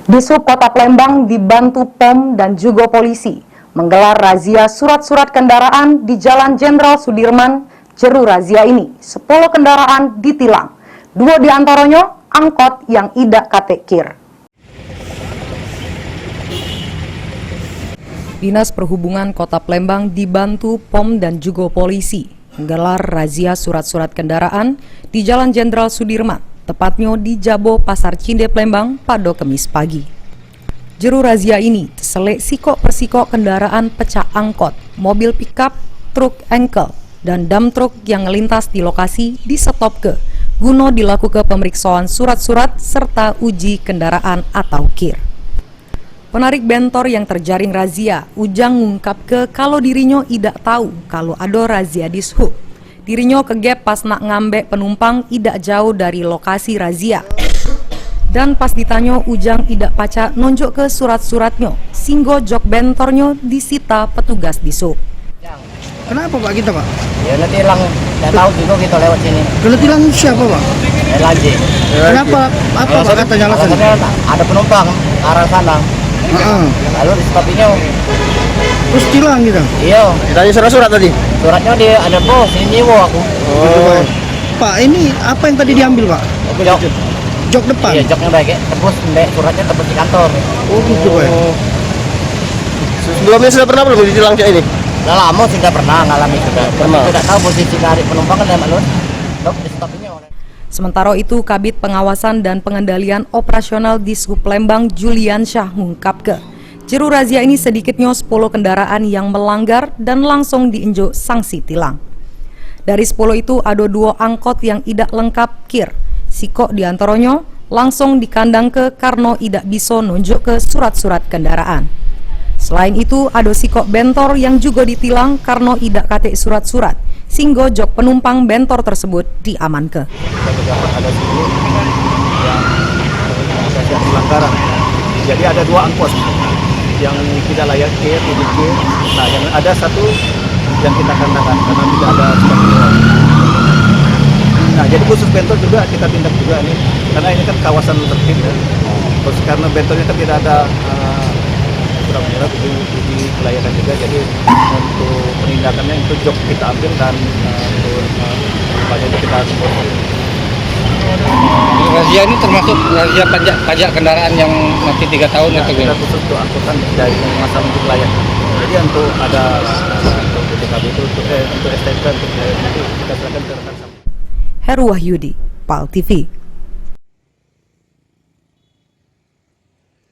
Disub Kota Palembang dibantu POM dan juga polisi menggelar razia surat-surat kendaraan di Jalan Jenderal Sudirman. Jeru razia ini, 10 kendaraan ditilang. 2 diantaranya angkot yang idak kate KIR. Dinas Perhubungan Kota Palembang dibantu POM dan juga polisi menggelar razia surat-surat kendaraan di Jalan Jenderal Sudirman, tepatnya di Jabo Pasar Cinde Palembang pada Kamis pagi. Jeru razia ini terselek sikok persikok kendaraan pecah angkot, mobil pickup, truk engkel, dan dump truk yang melintas di lokasi di stop ke guna dilakukan pemeriksaan surat-surat serta uji kendaraan atau KIR. Penarik bentor yang terjaring razia, Ujang mengungkap ke kalau dirinya tidak tahu kalau ada razia di Dishub. Dirinya kegep pas nak ngambek penumpang tidak jauh dari lokasi razia. Dan pas ditanya, Ujang tidak pacak nunjuk ke surat-suratnya, sehingga jok bentornya disita petugas Dishub. Kenapa Pak kita Pak? Ya nanti hilang, nggak tahu juga kita lewat sini. Kalau tilang siapa Pak? Lagi. Kenapa? Apa Pak katanya alasannya? Alasannya ada penumpang arah sana. Lalu di stopinya. Terus tilang gitu? Iya. Ditanya surat-surat tadi? Suratnya dia ada bos, ini nyewa aku. Oh. Pak ini apa yang tadi diambil Pak? Jok. Jok depan? Iya, joknya baik ya. Tebus, suratnya tebus di kantor. Oh gitu Pak. Sebelumnya sudah pernah belum ditilang kayak ini? Udah lama sih nggak pernah ngalami juga. Tidak tahu posisi narik penumpang kan lewat lurus. Dok di stopinya. Sementara itu, Kabid Pengawasan dan Pengendalian Operasional Dishub Palembang Julian Syah mengungkap ke jeru razia ini sedikitnya 10 kendaraan yang melanggar dan langsung diinjak sanksi tilang. Dari 10 itu ada 2 angkot yang tidak lengkap KIR. Sikok diantaranya langsung dikandang ke karena tidak bisa nunjuk ke surat-surat kendaraan. Selain itu, ada sikok bentor yang juga ditilang karena tidak kate surat-surat, sehingga jok penumpang bentor tersebut diamankan. Ada 10 yang pelanggaran. Jadi ada 2 angkot yang tidak layak KIR, Nah, yang ada 1 yang kita kandangkan karena tidak ada surat kendaraan. Nah, jadi khusus bentor juga kita tindak juga nih, karena ini kan kawasan tertib ya. Terus karena bentornya kan tidak ada surat menyurat uji kelayakan juga, jadi untuk penindakannya itu jok kita ambil dan untuk kita support. Razia ini termasuk razia pajak kendaraan yang nanti 3 tahun Ya, atau kita khusus untuk angkutan dari masa uji kelayakan. Jadi untuk ada untuk BPKB itu untuk STNK untuk nanti kita serahkan ke rekan. Heru Wahyudi, PAL TV.